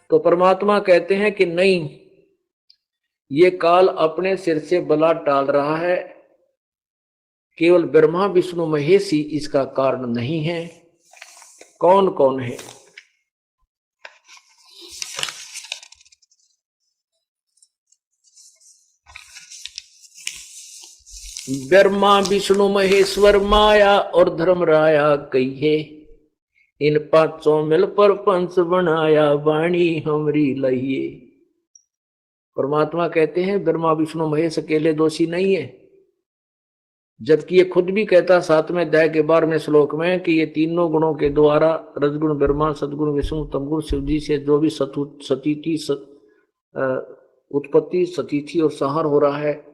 तो परमात्मा कहते हैं कि नहीं, ये काल अपने सिर से बला टाल रहा है, केवल ब्रह्मा विष्णु महेश ही इसका कारण नहीं है। कौन कौन है? ब्रह्मा विष्णु महेश्वर माया और धर्मराया कहिए, इन पांचों मिल पर पंच बनाया, वाणी हमरी लहिए। परमात्मा कहते हैं ब्रह्मा विष्णु महेश अकेले दोषी नहीं है, जबकि ये खुद भी कहता 7वें अध्याय के 12वें श्लोक में कि ये तीनों गुणों के द्वारा रजगुण ब्रह्मा, सदगुण विष्णु, तमगुण शिव जी से जो भी सतीथि उत्पत्ति, सतीथि और संहार हो रहा है,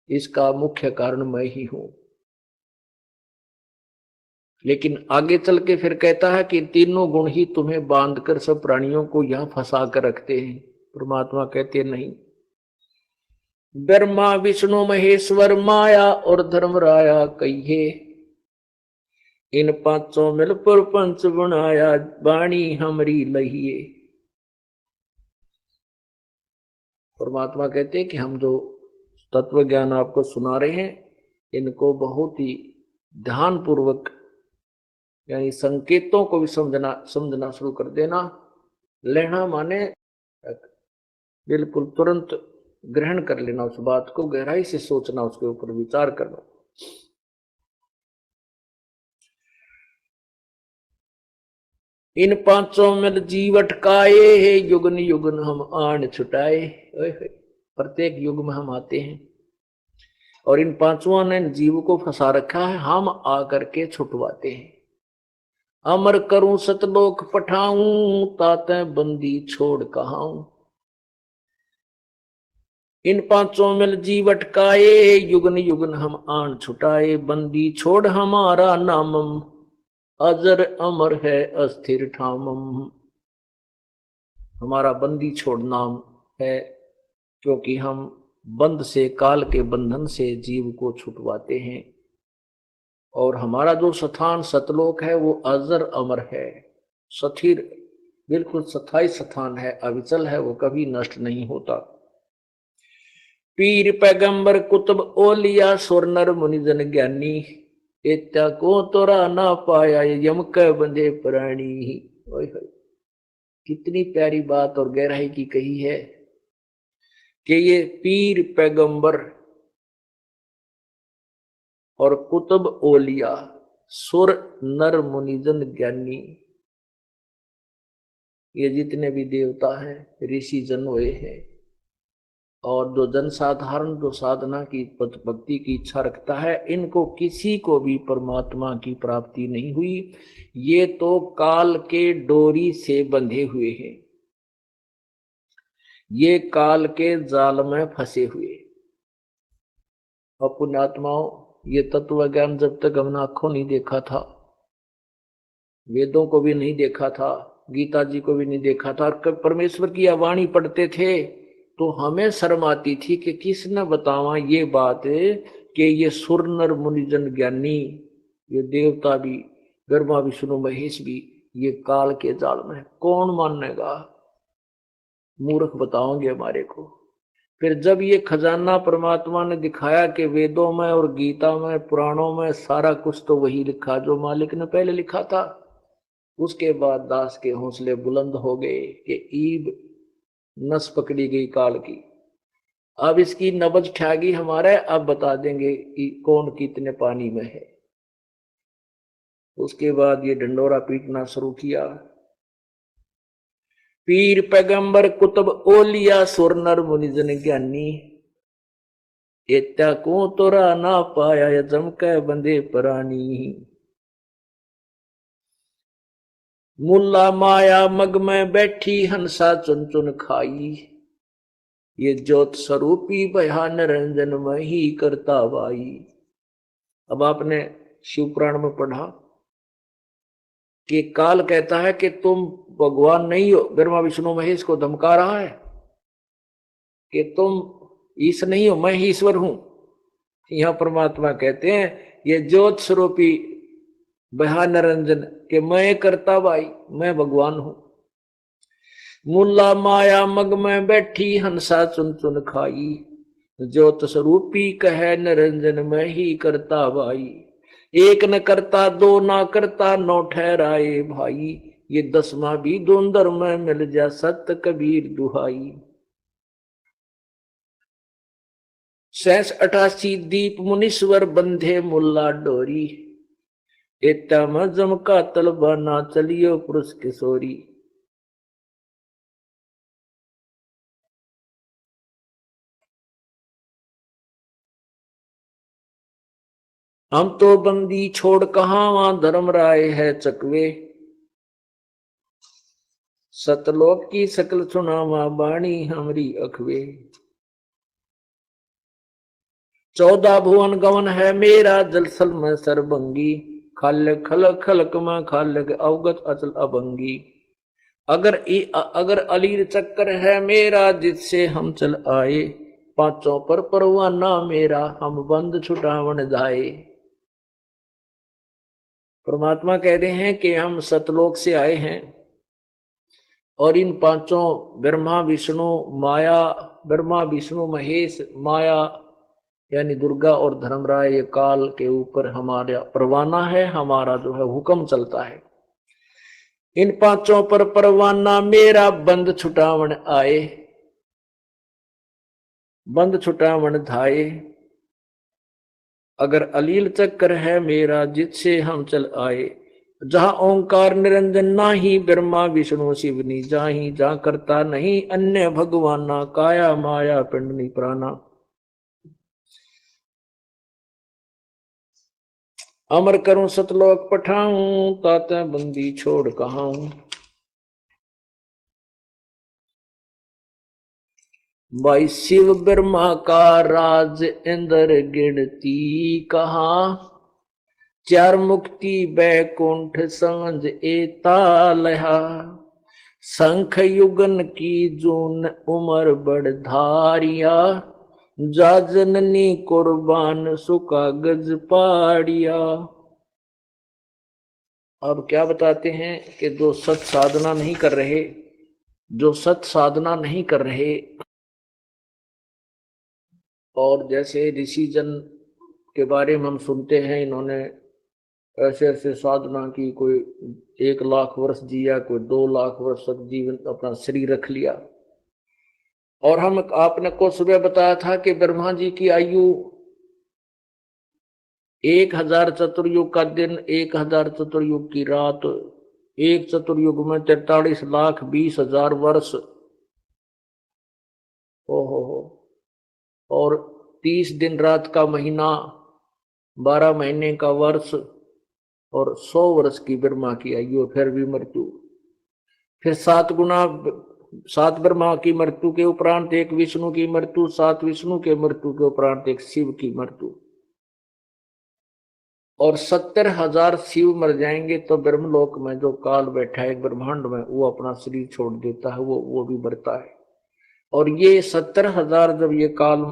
इसका मुख्य कारण मैं ही हूं। लेकिन आगे चल के फिर कहता है कि तीनों गुण ही तुम्हें बांधकर सब प्राणियों को यहां फंसा कर रखते हैं। परमात्मा कहते नहीं, ब्रह्मा विष्णु महेश्वर माया और धर्मराया कहिए, इन पांचों मिल पर पंच बनाया, वाणी हमरी लहिए। परमात्मा कहते हैं कि हम जो तत्व ज्ञान आपको सुना रहे हैं, इनको बहुत ही ध्यान पूर्वक यानी संकेतों को भी समझना शुरू कर देना। लेना माने बिल्कुल तुरंत ग्रहण कर लेना, उस बात को गहराई से सोचना, उसके ऊपर विचार करना। इन पांचों में जीव अटकाए, युगन युगन हम आन छुटाए। प्रत्येक युग में हम आते हैं और इन पांचों ने जीव को फंसा रखा है, हम आकर के छुटवाते हैं। अमर करूं सतलोक पठाऊं, ताते बंदी छोड़ कहाऊं। इन पांचों मिल जीव अटकाए, युगन युगन हम आन छुटाए, बंदी छोड़ हमारा नामम, अजर अमर है अस्थिर ठामम। हमारा बंदी छोड़ नाम है, क्योंकि हम बंद से, काल के बंधन से जीव को छुटवाते हैं। और हमारा जो स्थान सतलोक है वो अजर अमर है, स्थिर, बिल्कुल स्थायी स्थान है, अविचल है, वो कभी नष्ट नहीं होता। पीर पैगंबर कुतुब ओलिया, सुर नर मुनिजन ज्ञानी, इत्या को तोरा ना पाया, यम के बंधे प्राणी। कितनी प्यारी बात और गहराई की कही है कि ये पीर पैगंबर और कुतुब ओलिया, सुर नर मुनिजन ज्ञानी, ये जितने भी देवता हैं, ऋषि जन हुए हैं, और जो जनसाधारण जो साधना की भक्ति की इच्छा रखता है, इनको किसी को भी परमात्मा की प्राप्ति नहीं हुई। ये तो काल के डोरी से बंधे हुए हैं, ये काल के जाल में फंसे हुए। और पुण्यात्माओं, ये तत्व ज्ञान जब तक हमने आंखों नहीं देखा था, वेदों को भी नहीं देखा था, गीता जी को भी नहीं देखा था, और परमेश्वर की वाणी पढ़ते थे तो हमें शर्म आती थी कि किसने बतावा ये बात कि ये सुर नर मुनिजन ज्ञानी, ये देवता भी, ब्रह्मा विष्णु महेश भी, ये काल के जाल में। कौन मानेगा? मूर्ख बताओगे हमारे को। फिर जब ये खजाना परमात्मा ने दिखाया कि वेदों में और गीता में, पुराणों में सारा कुछ तो वही लिखा जो मालिक ने पहले लिखा था, उसके बाद दास के हौसले बुलंद हो गए कि ईब नस पकड़ी गई काल की। अब इसकी नबज ठागी हमारा, अब बता देंगे कि कौन कितने पानी में है। उसके बाद ये ढंडोरा पीटना शुरू किया। पीर पैगंबर कुतुब ओलिया, सुर नर मुनिजन ज्ञानी, इत्या को तोरा ना पाया, जम के बंदे प्राणी। मुल्ला माया मग में बैठी, हंसा चुन चुन खाई, ये ज्योत स्वरूपी भया निरंजन में ही करता भाई। अब आपने शिव पुराण में पढ़ा कि काल कहता है कि तुम भगवान नहीं हो, ब्रह्मा विष्णु महेश को धमका रहा है कि तुम ईश नहीं हो, मैं ही ईश्वर हूं। यहां परमात्मा कहते हैं ये ज्योत स्वरूपी भया निरंजन, कि मैं करता भाई, मैं भगवान हूं। मुल्ला माया मग में बैठी हंसा चुन चुन खाई, ज्योत स्वरूपी कहे निरंजन में ही करता भाई। एक न करता दो ना करता नौ ठहराए भाई, ये 10वां भी धुंधर में मिल जा सत कबीर दुहाई। 88 दीप मुनीश्वर बंधे मुल्ला डोरी, एता मजम का तलबा ना चलियो पुरुष किशोरी। हम तो बंदी छोड़ कहाँ वहां धर्म राय है चकवे, सतलोक की सकल सुनावा बाणी हमारी अखवे। 14 भुवन गवन है मेरा जलसल में सरबंगी, खाल खल खलक में खालक अवगत अचल अभंगी। अगर अलीर चक्कर है मेरा जिससे हम चल आए, पांचों पर परवाना मेरा हम बंद छुटावन जाए। परमात्मा कहते हैं कि हम सतलोक से आए हैं और इन पांचों ब्रह्मा विष्णु माया, ब्रह्मा विष्णु महेश माया यानी दुर्गा और धर्मराय, ये काल के ऊपर हमारा परवाना है, हमारा जो है हुक्म चलता है। इन पांचों पर परवाना मेरा बंद छुटावन आए, बंद छुटावन धाए। अगर अलील चक्कर है मेरा जिससे हम चल आए, जहां ओंकार निरंजन नाही ब्रह्मा विष्णु शिवनी जाही, जहां करता नहीं अन्य भगवाना काया माया पिंडनी प्राणा। अमर करूं सतलोक पठाऊं, ताते बंदी छोड़ कहाऊं। भाई शिव ब्रह्मा का राज इंद्र गिनती कहा, चार मुक्ति बैकुंठ सांझ एता लहा। शंख युगन की जून उमर बड़ धारिया, जा जननी कुर्बान सुका गज पाड़िया। अब क्या बताते हैं कि जो सत साधना नहीं कर रहे, जो सत साधना नहीं कर रहे, और जैसे ऋषि जन के बारे में हम सुनते हैं, इन्होंने ऐसे ऐसे साधना की, कोई 1 लाख वर्ष जिया, कोई 2 लाख वर्ष तक जीवन अपना शरीर रख लिया। और हम आपने को सुबह बताया था कि ब्रह्मा जी की आयु 1000 चतुर्युग का दिन, 1000 चतुर्युग की रात, एक चतुर्युग में 43,20,000 वर्ष। ओहो। और 30 दिन रात का महीना, 12 महीने का वर्ष, और 100 वर्ष की ब्रह्मा की आयु, फिर भी मृत्यु। फिर 7 ब्रह्मा की मृत्यु के उपरांत एक विष्णु की मृत्यु, 7 विष्णु के मृत्यु के उपरांत एक शिव की मृत्यु। और 70,000 शिव मर जाएंगे तो ब्रह्मलोक में जो काल बैठा है ब्रह्मांड में, वो अपना शरीर छोड़ देता है, वो भी मरता है। और ये 70,000 जब ये काल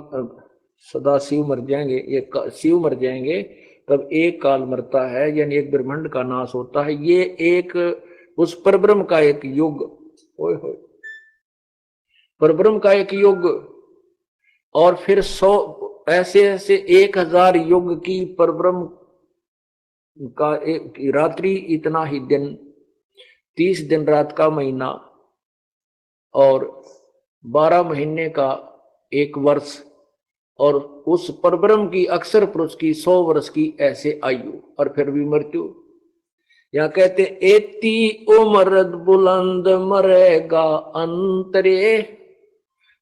सदा शिव मर जाएंगे, ये शिव मर जाएंगे, तब एक काल मरता है, यानी एक ब्रह्मांड का नाश होता है। ये एक उस परब्रह्म का एक युग, ओए होए, परब्रह्म का एक युग। और फिर 100 ऐसे 1000 युग की परब्रह्म का एक रात्रि, इतना ही दिन, 30 दिन रात का महीना, और 12 महीने का एक वर्ष, और उस परब्रह्म की अक्षर पुरुष की 100 वर्ष की ऐसे आयु, और फिर भी मृत्यु। यहां कहते एती उम्र बुलंद मरेगा अंतरे,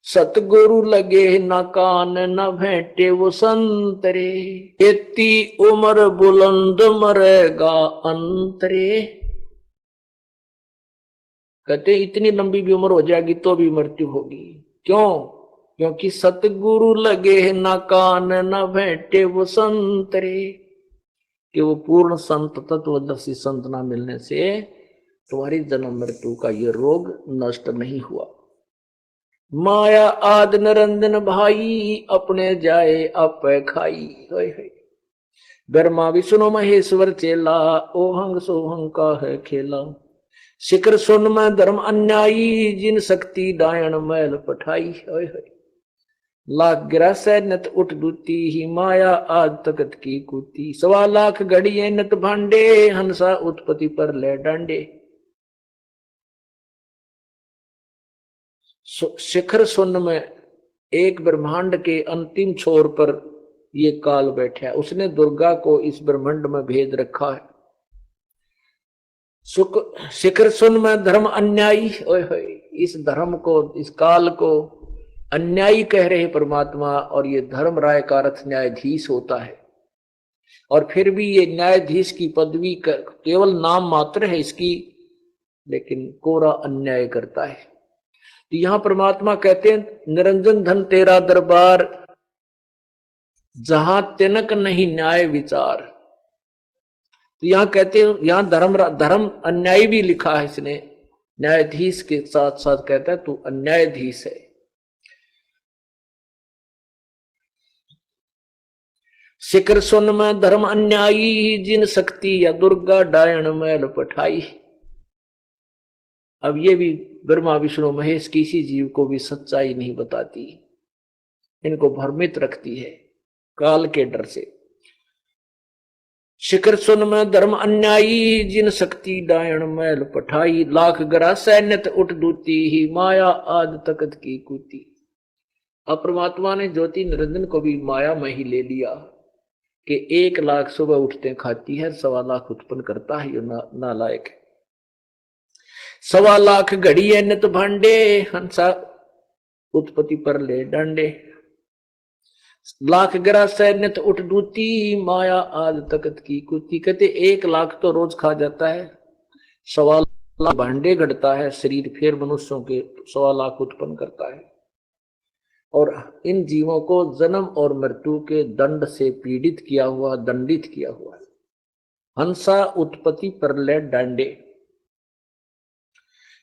सतगुरु लगे न कान न भेंटे वो संतरे। एती उम्र बुलंद मरेगा अंतरे, कहते इतनी लंबी भी उम्र हो जाएगी तो भी मृत्यु होगी। क्यों? क्योंकि सतगुरु लगे न कान न भेंटे वो संतरे, कि वो पूर्ण संत तत्वदर्शी संत ना मिलने से तुम्हारी जन्म मृत्यु का ये रोग नष्ट नहीं हुआ। माया आद निरंजन भाई, अपने जाए आप खाई। ब्रह्मा विष्णु महेश्वर चेला, ओहंग सोहंग का है खेला। शिखर सुन में धर्म अन्यायी, जिन शक्ति डायन मैल पठाई। लाख गिरास नत उठ दूती, ही माया आज तकत की कूती। 1.25 लाख घड़िए नत भांडे, हंसा उत्पत्ति पर ले डांडे। शिखर सुन में एक ब्रह्मांड के अंतिम छोर पर ये काल बैठा है, उसने दुर्गा को इस ब्रह्मांड में भेज रखा है। शिखर सुन में धर्म अन्यायी, इस धर्म को, इस काल को अन्यायी कह रहे परमात्मा, और ये धर्म राय का अर्थ न्यायाधीश होता है। और फिर भी ये न्यायाधीश की पदवी केवल नाम मात्र है इसकी, लेकिन कोरा अन्याय करता है। तो यहां परमात्मा कहते हैं निरंजन धन तेरा दरबार, जहां तिनक नहीं न्याय विचार। तो यहां कहते हैं, यहां धर्म अन्यायी भी लिखा है इसने, न्यायाधीश के साथ साथ कहता है तू अन्यायाधीश है। शिखर सुन में धर्म अन्यायी, जिन शक्ति या दुर्गा डायन मैल पठाई। अब ये भी ब्रह्मा विष्णु महेश किसी जीव को भी सच्चाई नहीं बताती, इनको भ्रमित रखती है काल के डर से। शिखर सुन में धर्म अन्यायी, जिन शक्ति डायन मैल पठाई। लाख गरा सैन्यत उठ दूती, ही माया आद तकत की कूती। अब परमात्मा ने ज्योति निरंजन को भी माया में ही ले लिया कि 1 लाख सुबह उठते खाती है, 1.25 लाख उत्पन्न करता है, ये नालायक है। 1.25 लाख घड़ी है नित भांडे, हंसा उत्पत्ति पर ले डांडे। लाख गिरा सैन्यत उठ दूती, माया आद तकत की कुती। कहते 1 लाख तो रोज खा जाता है, 1.25 लाख भांडे घड़ता है, शरीर फिर मनुष्यों के 1.25 लाख उत्पन्न करता है। और इन जीवों को जन्म और मृत्यु के दंड से पीड़ित किया हुआ, दंडित किया हुआ है। हंसा उत्पत्ति पर ले डांडे।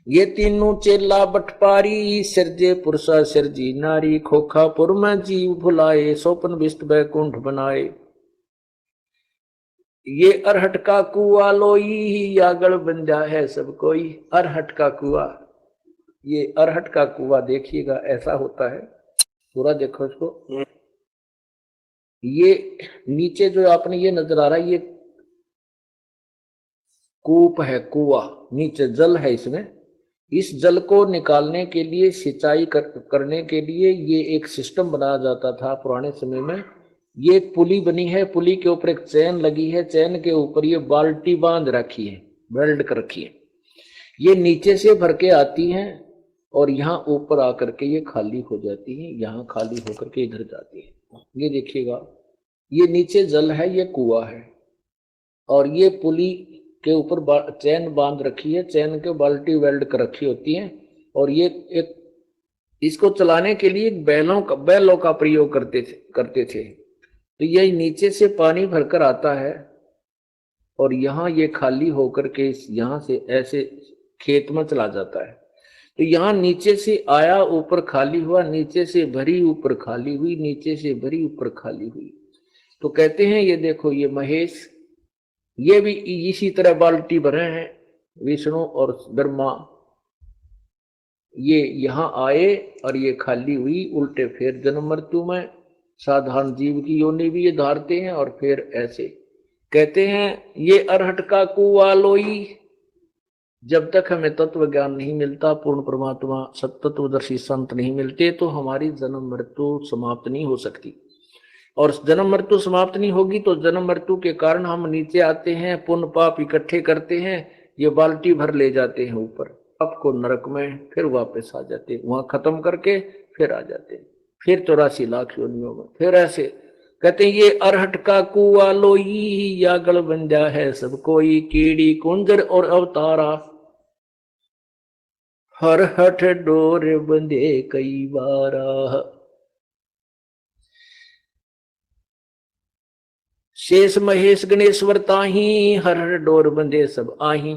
ये तीनों चेला बटपारी, सिरजे पुरुषा सिरजी नारी। खोखापुर में जीव भुलाए, सोपन विष्ट बैकुंठ बनाए। ये अरहट का कुआ लोई, यागड़ बंजा है सब कोई। अरहट का कुआ, ये अरहट का कुआ देखिएगा ऐसा होता है, पूरा देखो इसको। ये नीचे जो आपने ये नजर आ रहा है, ये कूप है, कुआ, नीचे जल है इसमें। इस जल को निकालने के लिए, सिंचाई करने के लिए ये एक सिस्टम बनाया जाता था पुराने समय में। ये एक पुली बनी है, पुली के ऊपर एक चैन लगी है, चैन के ऊपर ये बाल्टी बांध रखी है, वेल्ड कर रखी है। ये नीचे से भर के आती हैं और यहाँ ऊपर आकर के ये खाली हो जाती है, यहाँ खाली होकर के इधर जाती है। ये देखिएगा, ये नीचे जल है, ये कुआं है, और ये पुली के ऊपर चैन बांध रखी है, चैन के बाल्टी वेल्ड कर रखी होती है। और ये एक, इसको चलाने के लिए बैलों का प्रयोग करते थे। तो ये नीचे से पानी भरकर आता है और यहाँ ये खाली होकर के यहाँ से ऐसे खेत में चला जाता है। तो यहाँ नीचे से आया, ऊपर खाली हुआ, नीचे से भरी, ऊपर खाली हुई, नीचे से भरी, ऊपर खाली हुई। तो कहते हैं ये देखो, ये महेश, ये भी इसी तरह बाल्टी भरे हैं, विष्णु और ब्रह्मा। ये यहाँ आए और ये खाली हुई, उल्टे फिर जन्म मृत्यु में साधारण जीव की योनि भी ये धारते हैं, और फिर ऐसे कहते हैं ये अरहट का कुआ लोई। जब तक हमें तत्व ज्ञान नहीं मिलता, पूर्ण परमात्मा सत्तत्वदर्शी संत नहीं मिलते, तो हमारी जन्म मृत्यु समाप्त नहीं हो सकती। और जन्म मृत्यु समाप्त नहीं होगी तो जन्म मृत्यु के कारण हम नीचे आते हैं, पुण्य पाप इकट्ठे करते हैं, ये बाल्टी भर ले जाते हैं ऊपर, आपको नरक में, फिर वापस आ जाते हैं, वहां खत्म करके फिर आ जाते हैं, फिर 84 लाख योनियों में, फिर ऐसे कहते हैं ये अरहट का कुआ लोई, या गल बंजा है सब कोई। कीड़ी कुंजर और अवतारा, हर हठ डोर बंधे कई बारा। शेष महेश गणेश्वर ताही, हर हर डोर बंधे सब आही।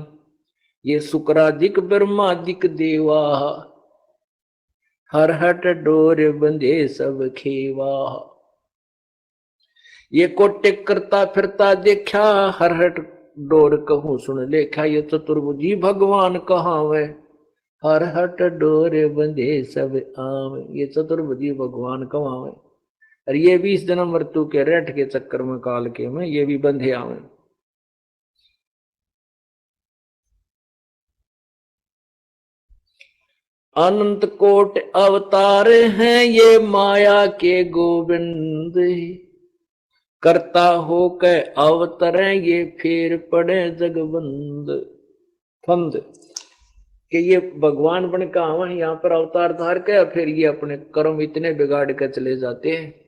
ये शुक्रादिक ब्रह्मादिक देवा, हर हट डोर बंधे सब खेवा। ये कोटे करता फिरता देखा, हर हट डोर कहूं सुन लेखा, ये चतुर्भुजी भगवान कहावे, हर हट डोर बंधे सब आवे। ये चतुर्भुजी भगवान कहावे, और ये भी इस जन्म मृत्यु के रेट के चक्कर में काल के में ये भी बंधे आवे। अनंत कोट अवतार हैं ये माया के गोविंद, करता हो के अवतरे ये फिर पड़े जगबंद फंद। कि ये भगवान बन का आवा यहाँ पर अवतार धार के, फिर ये अपने कर्म इतने बिगाड़ के चले जाते हैं